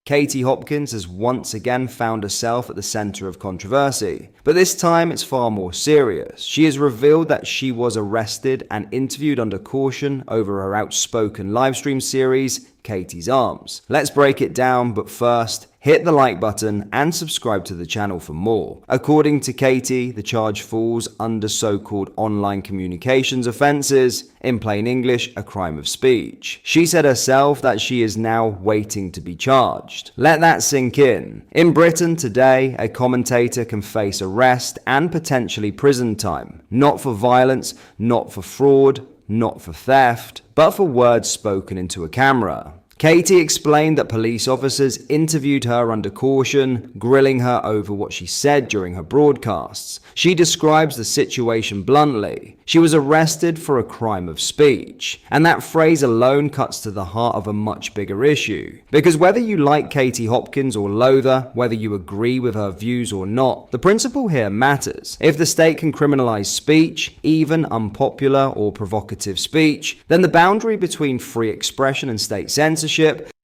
Katie Hopkins has once again found herself at the center of controversy, but this time it's far more serious. She has revealed that she was arrested and interviewed under caution over her outspoken livestream series, Katie's Arms. Let's break it down, but first, hit the like button and subscribe to the channel for more. According to Katie, the charge falls under so-called online communications offenses, in plain English, a crime of speech. She said herself that she is now waiting to be charged. Let that sink in. In Britain today, a commentator can face arrest and potentially prison time, not for violence, not for fraud, not for theft, but for words spoken into a camera. Katie explained that police officers interviewed her under caution, grilling her over what she said during her broadcasts. She describes the situation bluntly. She was arrested for a crime of speech. And that phrase alone cuts to the heart of a much bigger issue. Because whether you like Katie Hopkins or loathe her, whether you agree with her views or not, the principle here matters. If the state can criminalize speech, even unpopular or provocative speech, then the boundary between free expression and state censorship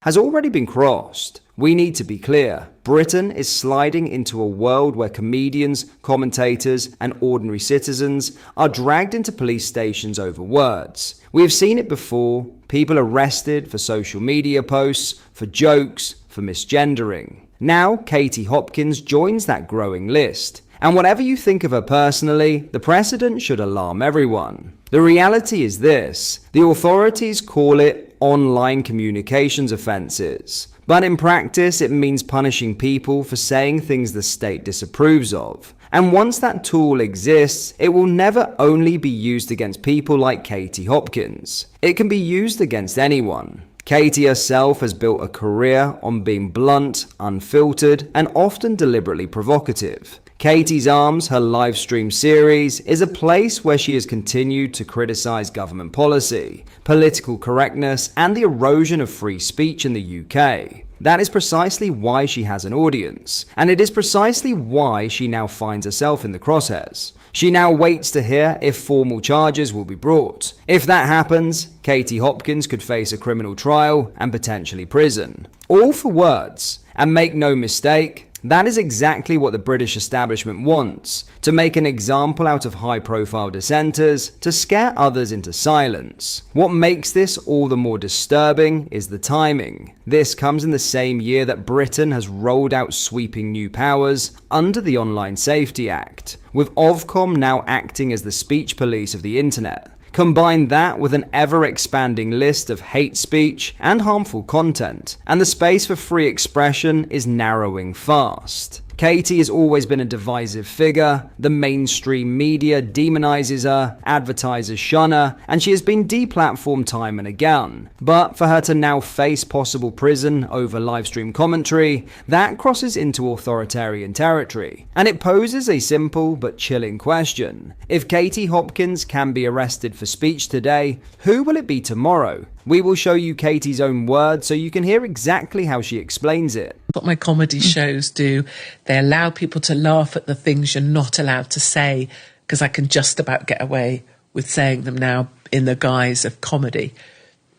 has already been crossed. We need to be clear. Britain is sliding into a world where comedians, commentators, and ordinary citizens are dragged into police stations over words. We have seen it before. People arrested for social media posts, for jokes, for misgendering. Now, Katie Hopkins joins that growing list. And whatever you think of her personally, the precedent should alarm everyone. The reality is this: the authorities call it online communications offenses. But in practice, it means punishing people for saying things the state disapproves of. And once that tool exists, it will never only be used against people like Katie Hopkins. It can be used against anyone. Katie herself has built a career on being blunt, unfiltered, and often deliberately provocative. Katie's Arms, her live stream series, is a place where she has continued to criticize government policy, political correctness, and the erosion of free speech in the UK. That is precisely why she has an audience, and it is precisely why she now finds herself in the crosshairs. She now waits to hear if formal charges will be brought. If that happens, Katie Hopkins could face a criminal trial and potentially prison. All for words. And make no mistake, that is exactly what the British establishment wants, to make an example out of high-profile dissenters, to scare others into silence. What makes this all the more disturbing is the timing. This comes in the same year that Britain has rolled out sweeping new powers under the Online Safety Act, with Ofcom now acting as the speech police of the internet. Combine that with an ever-expanding list of hate speech and harmful content, and the space for free expression is narrowing fast. Katie has always been a divisive figure. The mainstream media demonizes her, advertisers shun her, and she has been deplatformed time and again. But for her to now face possible prison over livestream commentary, that crosses into authoritarian territory. And it poses a simple but chilling question. If Katie Hopkins can be arrested for speech today, who will it be tomorrow? We will show you Katie's own words so you can hear exactly how she explains it. What my comedy shows do, they allow people to laugh at the things you're not allowed to say, because I can just about get away with saying them now in the guise of comedy.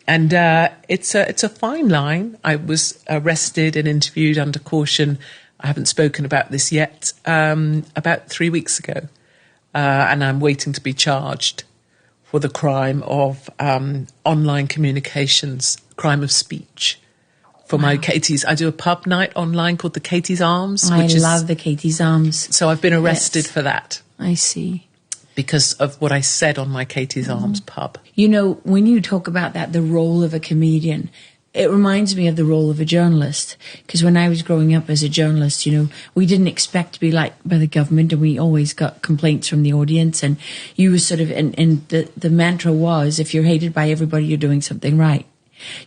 And it's a fine line. I was arrested and interviewed under caution. I haven't spoken about this yet, about 3 weeks ago. And I'm waiting to be charged for the crime of online communications, crime of speech. For my Katie's, I do a pub night online called the Katie's Arms. I love the Katie's Arms. So I've been arrested for that. I see. Because of what I said on my Katie's Arms pub. You know, when you talk about that, the role of a comedian, it reminds me of the role of a journalist. Because when I was growing up as a journalist, you know, we didn't expect to be liked by the government, and we always got complaints from the audience. And you were sort of, and the mantra was, if you're hated by everybody, you're doing something right.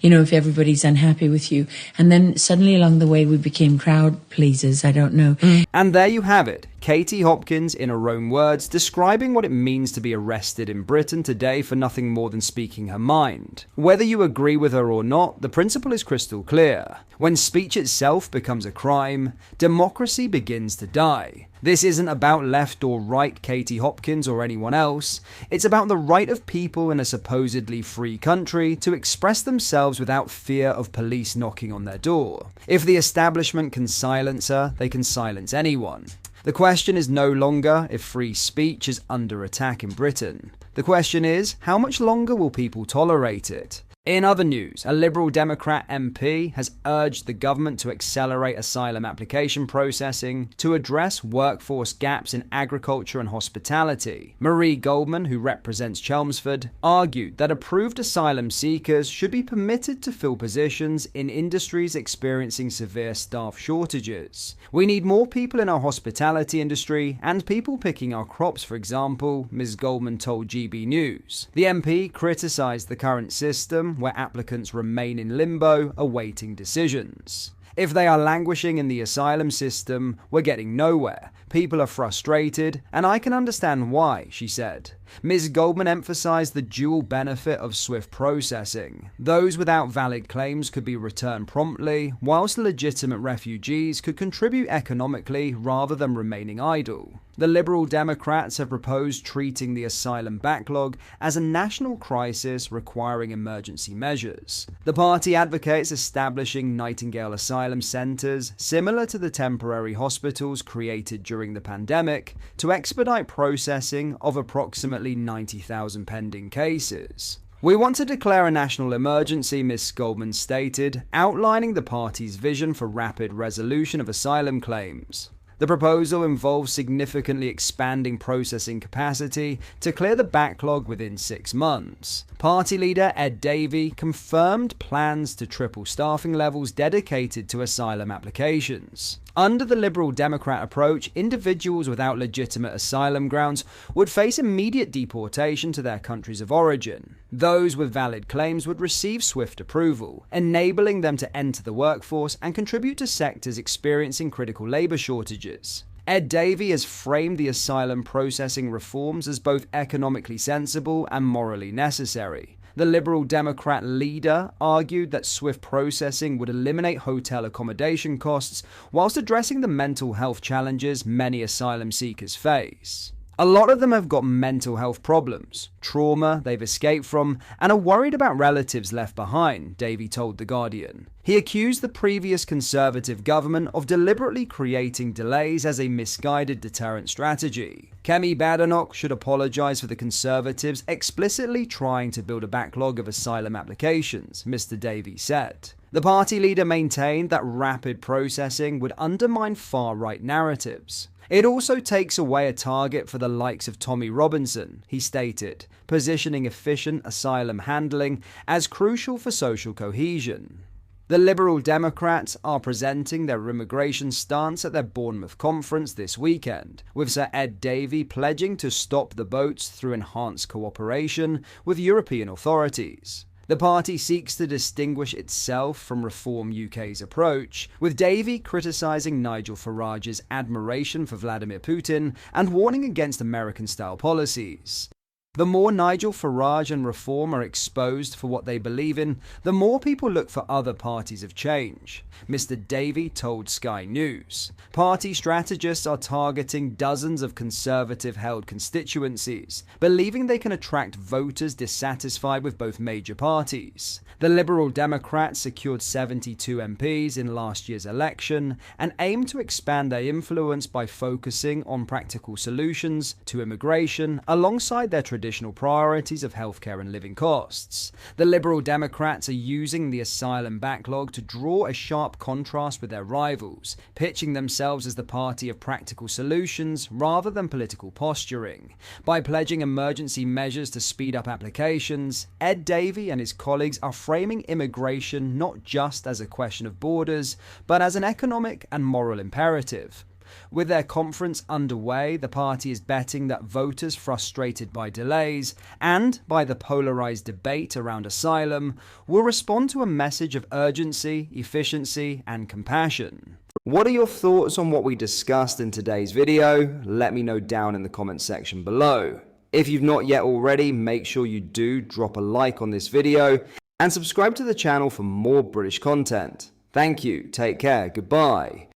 You know, if everybody's unhappy with you. And then suddenly along the way, we became crowd pleasers. I don't know. And there you have it. Katie Hopkins, in her own words, describing what it means to be arrested in Britain today for nothing more than speaking her mind. Whether you agree with her or not, the principle is crystal clear. When speech itself becomes a crime, democracy begins to die. This isn't about left or right Katie Hopkins or anyone else. It's about the right of people in a supposedly free country to express themselves without fear of police knocking on their door. If the establishment can silence her, they can silence anyone. The question is no longer if free speech is under attack in Britain. The question is, how much longer will people tolerate it? In other news, a Liberal Democrat MP has urged the government to accelerate asylum application processing to address workforce gaps in agriculture and hospitality. Marie Goldman, who represents Chelmsford, argued that approved asylum seekers should be permitted to fill positions in industries experiencing severe staff shortages. We need more people in our hospitality industry and people picking our crops, for example, Ms. Goldman told GB News. The MP criticised the current system where applicants remain in limbo awaiting decisions. If they are languishing in the asylum system, we're getting nowhere. People are frustrated, and I can understand why, she said. Ms. Goldman emphasised the dual benefit of swift processing. Those without valid claims could be returned promptly, whilst legitimate refugees could contribute economically rather than remaining idle. The Liberal Democrats have proposed treating the asylum backlog as a national crisis requiring emergency measures. The party advocates establishing Nightingale asylum centres, similar to the temporary hospitals created during the pandemic, to expedite processing of approximately 90,000 pending cases. We want to declare a national emergency, Ms. Goldman stated, outlining the party's vision for rapid resolution of asylum claims. The proposal involves significantly expanding processing capacity to clear the backlog within 6 months. Party leader Ed Davey confirmed plans to triple staffing levels dedicated to asylum applications. Under the Liberal Democrat approach, individuals without legitimate asylum grounds would face immediate deportation to their countries of origin. Those with valid claims would receive swift approval, enabling them to enter the workforce and contribute to sectors experiencing critical labour shortages. Ed Davey has framed the asylum processing reforms as both economically sensible and morally necessary. The Liberal Democrat leader argued that swift processing would eliminate hotel accommodation costs whilst addressing the mental health challenges many asylum seekers face. A lot of them have got mental health problems, trauma they've escaped from, and are worried about relatives left behind, Davey told The Guardian. He accused the previous Conservative government of deliberately creating delays as a misguided deterrent strategy. Kemi Badenoch should apologise for the Conservatives explicitly trying to build a backlog of asylum applications, Mr. Davey said. The party leader maintained that rapid processing would undermine far-right narratives. It also takes away a target for the likes of Tommy Robinson, he stated, positioning efficient asylum handling as crucial for social cohesion. The Liberal Democrats are presenting their immigration stance at their Bournemouth conference this weekend, with Sir Ed Davey pledging to stop the boats through enhanced cooperation with European authorities. The party seeks to distinguish itself from Reform UK's approach, with Davey criticising Nigel Farage's admiration for Vladimir Putin and warning against American-style policies. The more Nigel Farage and Reform are exposed for what they believe in, the more people look for other parties of change, Mr. Davey told Sky News. Party strategists are targeting dozens of Conservative-held constituencies, believing they can attract voters dissatisfied with both major parties. The Liberal Democrats secured 72 MPs in last year's election and aim to expand their influence by focusing on practical solutions to immigration alongside their traditional priorities of healthcare and living costs. The Liberal Democrats are using the asylum backlog to draw a sharp contrast with their rivals, pitching themselves as the party of practical solutions rather than political posturing. By pledging emergency measures to speed up applications, Ed Davey and his colleagues are framing immigration not just as a question of borders, but as an economic and moral imperative. With their conference underway, the party is betting that voters frustrated by delays and by the polarised debate around asylum will respond to a message of urgency, efficiency and compassion. What are your thoughts on what we discussed in today's video? Let me know down in the comments section below. If you've not yet already, make sure you do drop a like on this video and subscribe to the channel for more British content. Thank you, take care, goodbye.